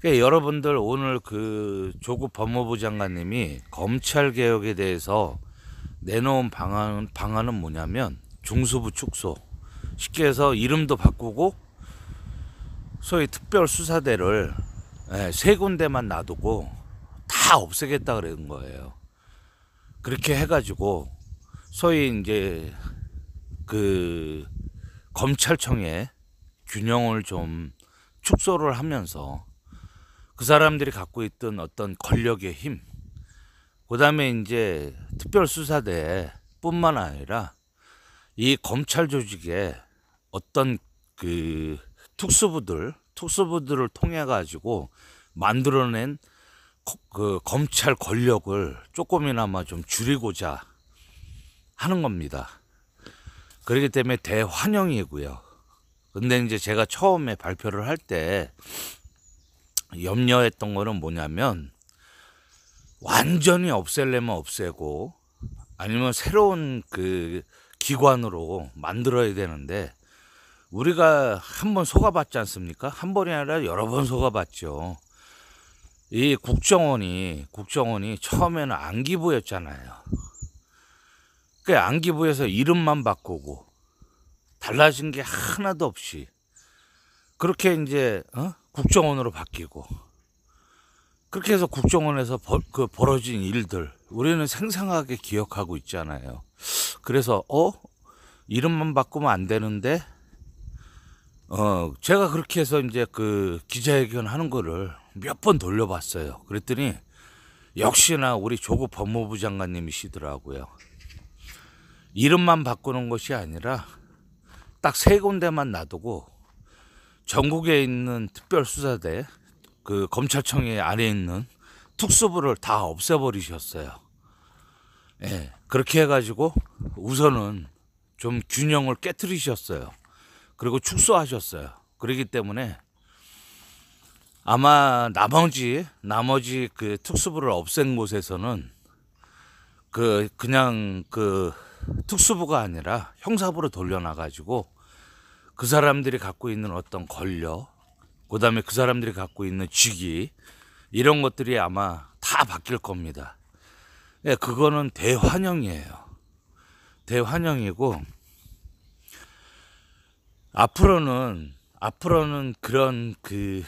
그러니까 여러분들 오늘 그 조국 법무부 장관님이 검찰 개혁에 대해서 내놓은 방안은 뭐냐면 중수부 축소. 쉽게 해서 이름도 바꾸고 소위 특별수사대를 세 군데만 놔두고 다 없애겠다 그러는 거예요. 그렇게 해가지고 소위 이제 그 검찰청의 균형을 좀 축소를 하면서 그 사람들이 갖고 있던 어떤 권력의 힘, 그 다음에 이제 특별수사대 뿐만 아니라 이 검찰 조직에 어떤 그 특수부들을 통해 가지고 만들어낸 그 검찰 권력을 조금이나마 좀 줄이고자 하는 겁니다. 그렇기 때문에 대환영이고요. 근데 이제 제가 처음에 발표를 할 때 염려했던 거는 뭐냐면 완전히 없애려면 없애고 아니면 새로운 그 기관으로 만들어야 되는데 우리가 한 번 속아봤지 않습니까? 한 번이 아니라 여러 번 속아봤죠. 이 국정원이 처음에는 안기부였잖아요. 그 안기부에서 이름만 바꾸고 달라진 게 하나도 없이 그렇게 이제 국정원으로 바뀌고 그렇게 해서 국정원에서 벌어진 일들 우리는 생생하게 기억하고 있잖아요. 그래서 이름만 바꾸면 안 되는데 제가 그렇게 해서 이제 그 기자회견 하는 거를 몇 번 돌려봤어요. 그랬더니 역시나 우리 조국 법무부 장관님이시더라고요. 이름만 바꾸는 것이 아니라 딱 세 군데만 놔두고 전국에 있는 특별수사대 그 검찰청에 안에 있는 특수부를 다 없애버리셨어요. 예, 그렇게 해가지고 우선은 좀 균형을 깨뜨리셨어요. 그리고 축소하셨어요. 그렇기 때문에 아마 나머지 그 특수부를 없앤 곳에서는 그냥 그 특수부가 아니라 형사부로 돌려놔가지고 그 사람들이 갖고 있는 어떤 권력, 그 다음에 그 사람들이 갖고 있는 직위 이런 것들이 아마 다 바뀔 겁니다. 예, 그거는 대환영이에요. 대환영이고 앞으로는 그런 그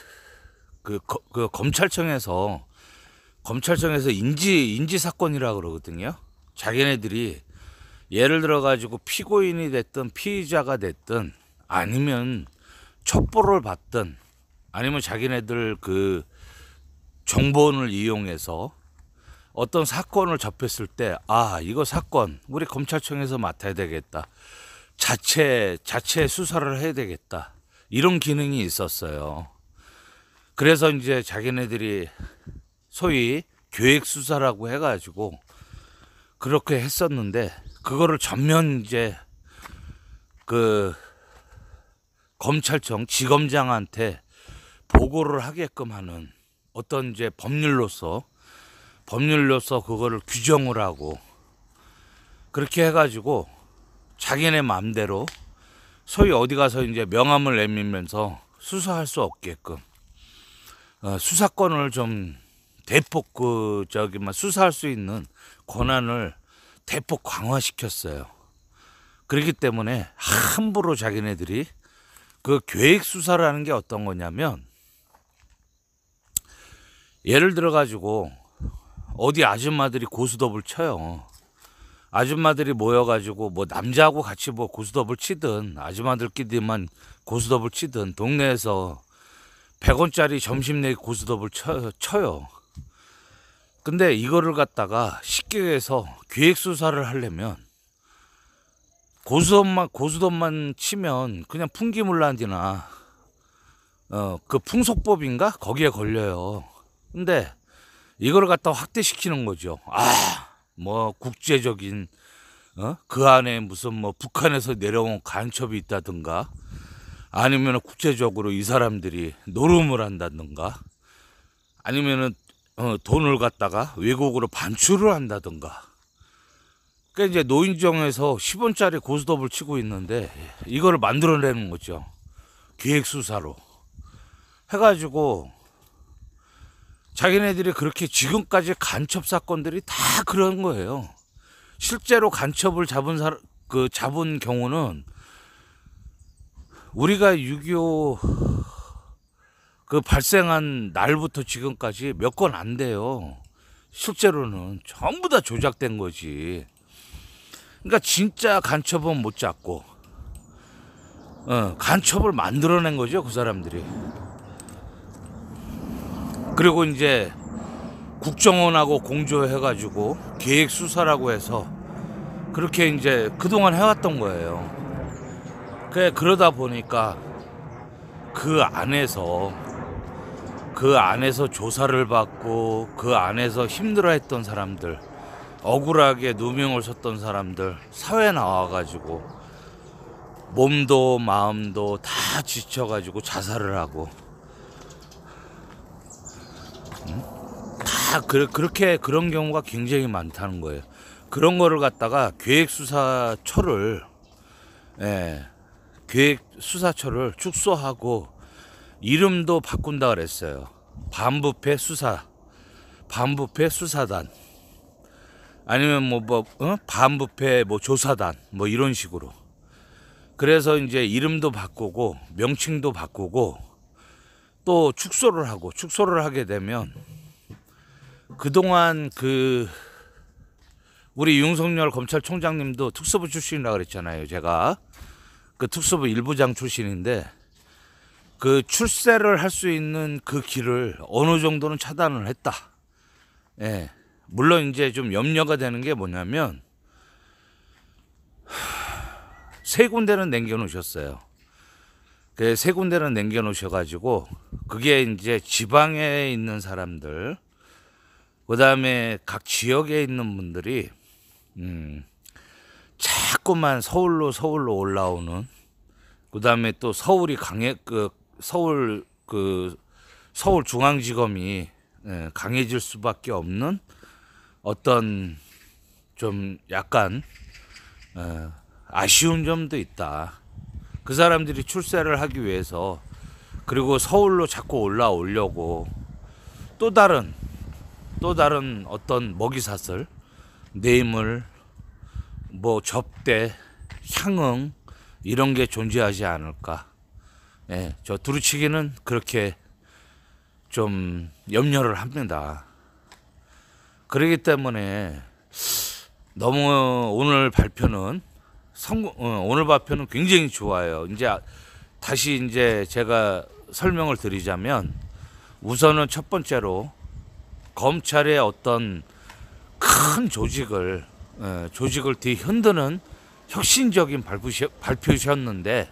검찰청에서 인지 사건이라 그러거든요. 자기네들이 예를 들어 가지고 피고인이 됐든 피의자가 됐든 아니면 첩보를 받든 아니면 자기네들 그 정보원을 이용해서 어떤 사건을 접했을 때 이거 사건 우리 검찰청에서 맡아야 되겠다. 자체 수사를 해야 되겠다. 이런 기능이 있었어요. 그래서 이제 자기네들이 소위 계획 수사라고 해가지고 그렇게 했었는데 그거를 전면 이제 그 검찰청 지검장한테 보고를 하게끔 하는 어떤 이제 법률로서 그거를 규정을 하고 그렇게 해가지고 자기네 마음대로 소위 어디 가서 이제 명함을 내밀면서 수사할 수 없게끔 수사권을 좀 대폭 수사할 수 있는 권한을 대폭 강화시켰어요. 그렇기 때문에 함부로 자기네들이 그 계획 수사라는 게 어떤 거냐면 예를 들어 가지고 어디 아줌마들이 고스톱을 쳐요. 아줌마들이 모여가지고 뭐 남자하고 같이 뭐 고스톱을 치든 아줌마들끼리만 고스톱을 치든 동네에서 100원짜리 점심 내기 고스톱을 쳐요. 근데 이거를 갖다가 쉽게 해서 계획 수사를 하려면 고스톱만 치면 그냥 풍기물란이나 그 풍속법인가 거기에 걸려요. 근데 이걸 갖다 확대시키는 거죠. 뭐 국제적인 그 안에 무슨 뭐 북한에서 내려온 간첩이 있다든가 아니면 국제적으로 이 사람들이 노름을 한다든가 아니면은 돈을 갖다가 외국으로 반출을 한다든가. 그러니까 이제 노인정에서 10원짜리 고스톱을 치고 있는데 이거를 만들어내는 거죠. 기획수사로 해가지고 자기네들이 그렇게 지금까지 간첩 사건들이 다 그런 거예요. 실제로 간첩을 잡은 경우는 우리가 6.25 그 발생한 날부터 지금까지 몇 건 안 돼요. 실제로는 전부 다 조작된 거지. 그러니까 진짜 간첩은 못 잡고 간첩을 만들어낸 거죠, 그 사람들이. 그리고 이제 국정원하고 공조해가지고 계획 수사라고 해서 그렇게 이제 그동안 해왔던 거예요. 그러다 보니까 그 안에서 조사를 받고 그 안에서 힘들어했던 사람들, 억울하게 누명을 섰던 사람들 사회에 나와가지고 몸도 마음도 다 지쳐가지고 자살을 하고 다 그렇게 그런 경우가 굉장히 많다는 거예요. 그런 거를 갖다가 계획수사처를 계획수사처를 축소하고 이름도 바꾼다 그랬어요. 반부패 수사단 아니면 반부패 조사단 이런 식으로. 그래서 이제 이름도 바꾸고 명칭도 바꾸고 또 축소를 하게 되면 그동안 우리 윤석열 검찰총장님도 특수부 출신이라고 그랬잖아요. 제가 그 특수부 1부장 출신인데 그 출세를 할 수 있는 그 길을 어느 정도는 차단을 했다. 예. 물론 이제 좀 염려가 되는 게 뭐냐면 세 군데는 남겨놓으셨어요. 그 세 군데는 남겨놓으셔가지고 그게 이제 지방에 있는 사람들, 그 다음에 각 지역에 있는 분들이 자꾸만 서울로 올라오는. 그 다음에 또 서울이 서울중앙지검이 강해질 수밖에 없는 어떤 좀 약간 아쉬운 점도 있다. 그 사람들이 출세를 하기 위해서, 그리고 서울로 자꾸 올라오려고 또 다른 어떤 먹이사슬, 뇌물, 접대, 향응 이런 게 존재하지 않을까. 예, 저 두루치기는 그렇게 좀 염려를 합니다. 그렇기 때문에 너무 오늘 발표는 굉장히 좋아요. 다시 제가 설명을 드리자면, 우선은 첫 번째로 검찰의 어떤 큰 조직을 뒤흔드는 혁신적인 발표셨는데,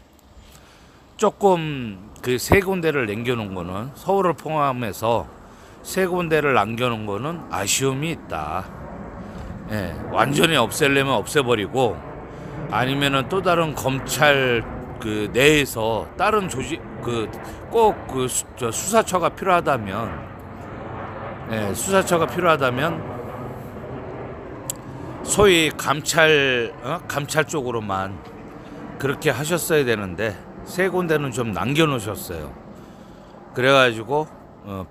조금 그 세 군데를 남겨놓은 거는, 서울을 포함해서 세 군데를 남겨놓은 거는 아쉬움이 있다. 예, 완전히 없애려면 없애버리고, 아니면은 또 다른 검찰 그 내에서 다른 조직, 꼭 수사처가 필요하다면, 소위 감찰 쪽으로만 그렇게 하셨어야 되는데 세 군데는 좀 남겨놓으셨어요. 그래가지고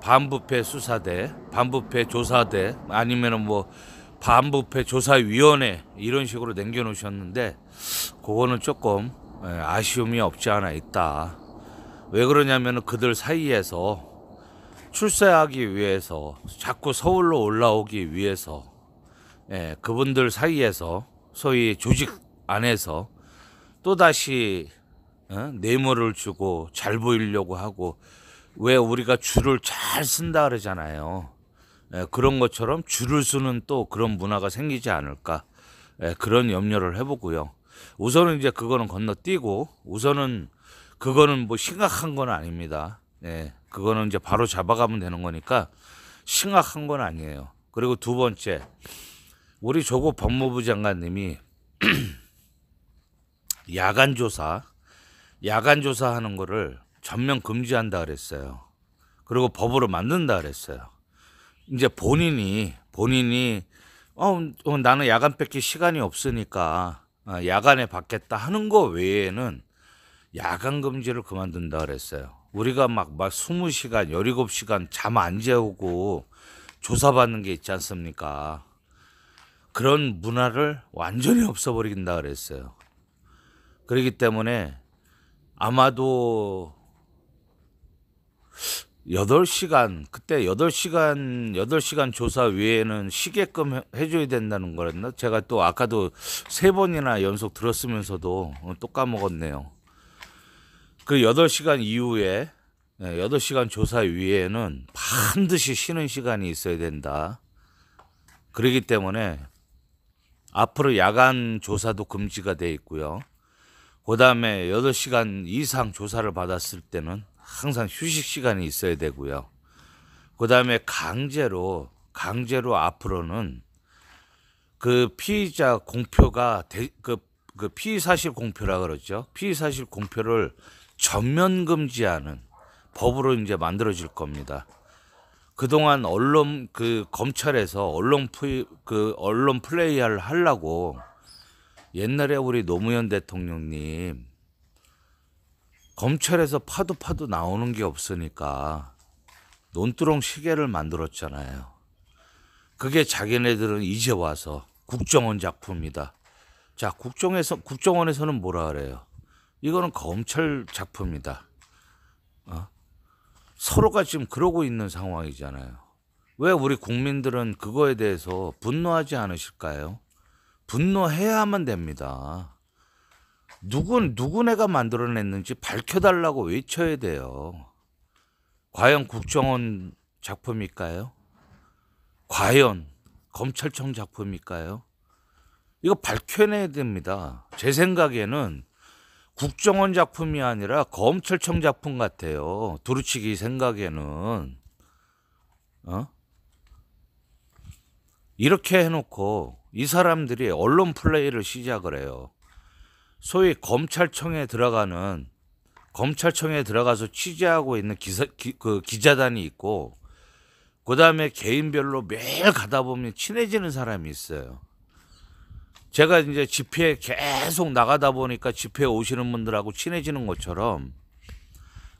반부패 수사대, 반부패 조사대, 아니면은 반부패 조사위원회 이런 식으로 남겨놓으셨는데, 그거는 조금 아쉬움이 없지 않아 있다. 왜 그러냐면은 그들 사이에서 출세하기 위해서, 자꾸 서울로 올라오기 위해서, 그분들 사이에서 소위 조직 안에서 또다시 뇌물을 주고 잘 보이려고 하고, 왜 우리가 줄을 잘 쓴다 그러잖아요. 그런 것처럼 줄을 쓰는 또 그런 문화가 생기지 않을까, 그런 염려를 해보고요. 우선은 이제 그거는 건너뛰고, 우선은 그거는 심각한 건 아닙니다. 그거는 이제 바로 잡아가면 되는 거니까 심각한 건 아니에요. 그리고 두 번째, 우리 조국 법무부 장관님이 야간 조사하는 거를 전면 금지한다 그랬어요. 그리고 법으로 만든다 그랬어요. 이제 본인이 나는 야간 뺏길 시간이 없으니까 야간에 받겠다 하는 거 외에는 야간 금지를 그만둔다 그랬어요. 우리가 막 20시간, 17시간 잠 안 재우고 조사받는 게 있지 않습니까? 그런 문화를 완전히 없애버린다 그랬어요. 그렇기 때문에 아마도 8시간, 그때 8시간 조사 외에는 쉬게끔 해줘야 된다는 거였나? 제가 또 아까도 3번이나 연속 들었으면서도 또 까먹었네요. 그 8시간 이후에, 8시간 조사 위에는 반드시 쉬는 시간이 있어야 된다. 그렇기 때문에 앞으로 야간 조사도 금지가 돼 있고요. 그 다음에 8시간 이상 조사를 받았을 때는 항상 휴식 시간이 있어야 되고요. 그 다음에 강제로 앞으로는 그 피의자 공표가 그 피의 사실 공표라 그러죠. 피의 사실 공표를 전면 금지하는 법으로 이제 만들어질 겁니다. 그동안 검찰에서 언론 플레이를 하려고 옛날에 우리 노무현 대통령님 검찰에서 파도 나오는 게 없으니까 논두렁 시계를 만들었잖아요. 그게 자기네들은 이제 와서 국정원 작품이다. 자, 국정원에서는 뭐라 그래요? 이거는 검찰 작품이다. 서로가 지금 그러고 있는 상황이잖아요. 왜 우리 국민들은 그거에 대해서 분노하지 않으실까요? 분노해야만 됩니다. 누구네가 만들어냈는지 밝혀달라고 외쳐야 돼요. 과연 국정원 작품일까요? 과연 검찰청 작품일까요? 이거 밝혀내야 됩니다. 제 생각에는 국정원 작품이 아니라 검찰청 작품 같아요. 두루치기 생각에는. 이렇게 해놓고 이 사람들이 언론 플레이를 시작을 해요. 소위 검찰청에 들어가서 취재하고 있는 기자단이 있고, 그 다음에 개인별로 매일 가다 보면 친해지는 사람이 있어요. 제가 이제 집회에 계속 나가다 보니까 집회에 오시는 분들하고 친해지는 것처럼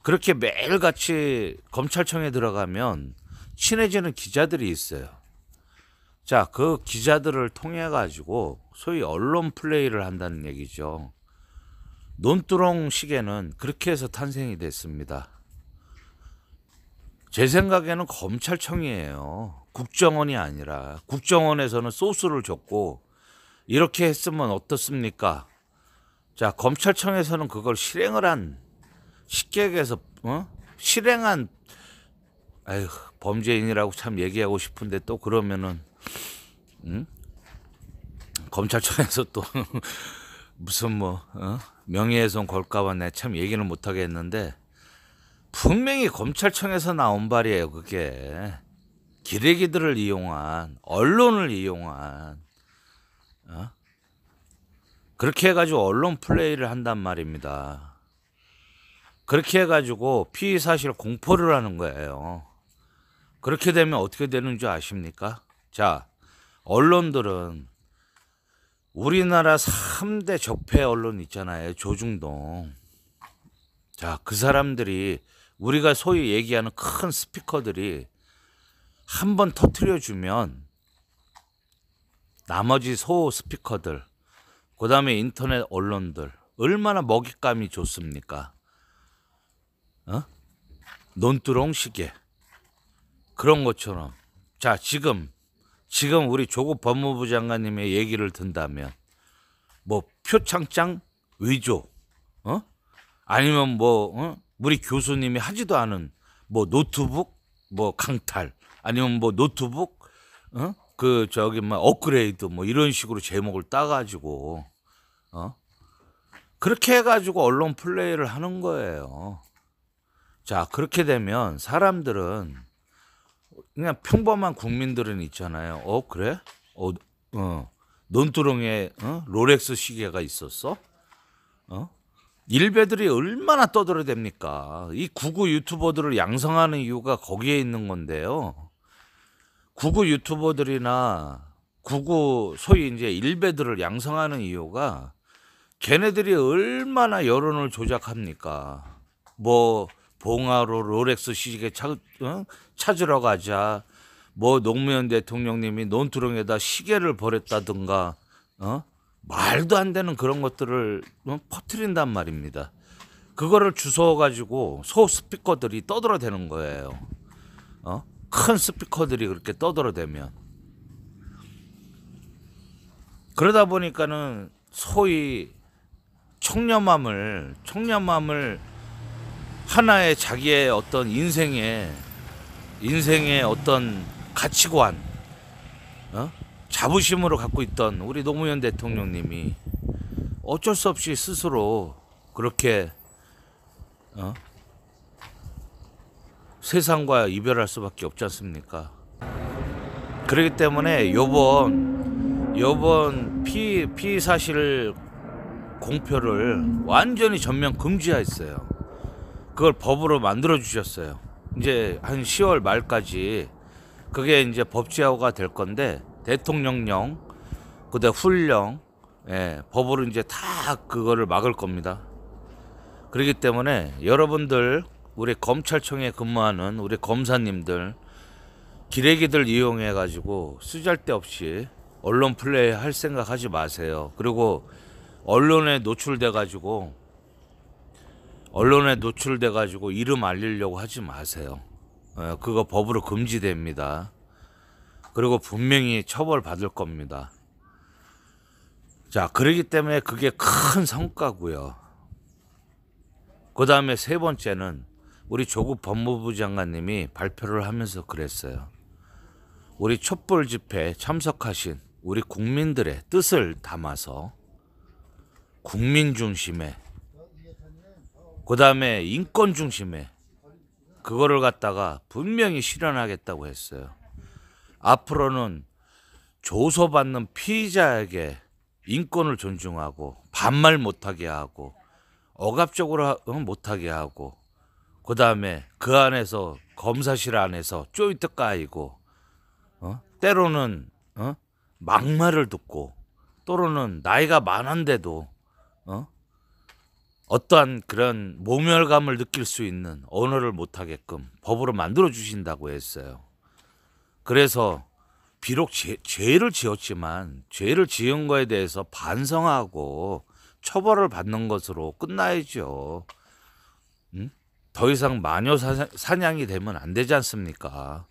그렇게 매일같이 검찰청에 들어가면 친해지는 기자들이 있어요. 자, 그 기자들을 통해 가지고 소위 언론 플레이를 한다는 얘기죠. 논두렁 시계는 그렇게 해서 탄생이 됐습니다. 제 생각에는 검찰청이에요. 국정원이 아니라. 국정원에서는 소스를 줬고 이렇게 했으면 어떻습니까? 자, 검찰청에서는 그걸 쉽게 얘기해서 실행한 범죄인이라고 참 얘기하고 싶은데 또 그러면은 검찰청에서 또 무슨 명예훼손 걸까봐 내가 참 얘기는 못 하겠는데, 분명히 검찰청에서 나온 발이에요. 그게 기레기들을 이용한, 언론을 이용한, 그렇게 해가지고 언론 플레이를 한단 말입니다. 그렇게 해가지고 피의 사실 공포를 하는 거예요. 그렇게 되면 어떻게 되는 줄 아십니까? 자, 언론들은 우리나라 3대 적폐 언론 있잖아요. 조중동. 자, 그 사람들이, 우리가 소위 얘기하는 큰 스피커들이 한번 터트려주면 나머지 소 스피커들, 그 다음에 인터넷 언론들 얼마나 먹잇감이 좋습니까? 논두렁 시계 그런 것처럼. 자, 지금 우리 조국 법무부 장관님의 얘기를 든다면 뭐 표창장 위조, 아니면 우리 교수님이 하지도 않은 뭐 노트북 뭐 강탈, 아니면 뭐 노트북 업그레이드 뭐 이런 식으로 제목을 따가지고 그렇게 해가지고 언론 플레이를 하는 거예요. 자, 그렇게 되면 사람들은, 그냥 평범한 국민들은 있잖아요. 그래? 논두렁에 롤렉스 시계가 있었어? 일베들이 얼마나 떠들어댑니까? 이 구구 유튜버들을 양성하는 이유가 거기에 있는 건데요. 구구 유튜버들이나 소위 이제 일베들을 양성하는 이유가 걔네들이 얼마나 여론을 조작합니까? 뭐 봉화로 롤렉스 시계 찾으러 가자. 뭐 노무현 대통령님이 논두렁에다 시계를 버렸다든가 말도 안 되는 그런 것들을 퍼뜨린단 말입니다. 그거를 주워 가지고 소 스피커들이 떠들어대는 거예요. 큰 스피커들이 그렇게 떠들어대면 그러다 보니까는 소위 청렴함을 하나의 자기의 어떤 인생의 어떤 가치관, 자부심으로 갖고 있던 우리 노무현 대통령님이 어쩔 수 없이 스스로 그렇게 세상과 이별할 수밖에 없지 않습니까? 그렇기 때문에 요번 피의 사실 공표를 완전히 전면 금지했어요. 그걸 법으로 만들어 주셨어요. 이제 한 10월 말까지 그게 이제 법제화가 될 건데 대통령령, 그다음 훈령, 법으로 이제 다 그거를 막을 겁니다. 그렇기 때문에 여러분들 우리 검찰청에 근무하는 우리 검사님들 기레기들 이용해 가지고 쓰잘데없이 언론 플레이 할 생각 하지 마세요. 그리고 언론에 노출돼 가지고 이름 알리려고 하지 마세요. 그거 법으로 금지됩니다. 그리고 분명히 처벌받을 겁니다. 자, 그러기 때문에 그게 큰 성과고요. 그 다음에 세 번째는 우리 조국 법무부 장관님이 발표를 하면서 그랬어요. 우리 촛불 집회에 참석하신 우리 국민들의 뜻을 담아서 국민 중심에, 그 다음에 인권 중심에 그거를 갖다가 분명히 실현하겠다고 했어요. 앞으로는 조소받는 피의자에게 인권을 존중하고 반말 못하게 하고 억압적으로 못하게 하고, 그 다음에 그 안에서 검사실 안에서 쪼이득 까이고 때로는 막말을 듣고 또는 나이가 많은데도 어떠한 그런 모멸감을 느낄 수 있는 언어를 못하게끔 법으로 만들어 주신다고 했어요. 그래서 비록 죄를 지었지만 죄를 지은 거에 대해서 반성하고 처벌을 받는 것으로 끝나야죠. 더 이상 마녀 사냥이 되면 안 되지 않습니까?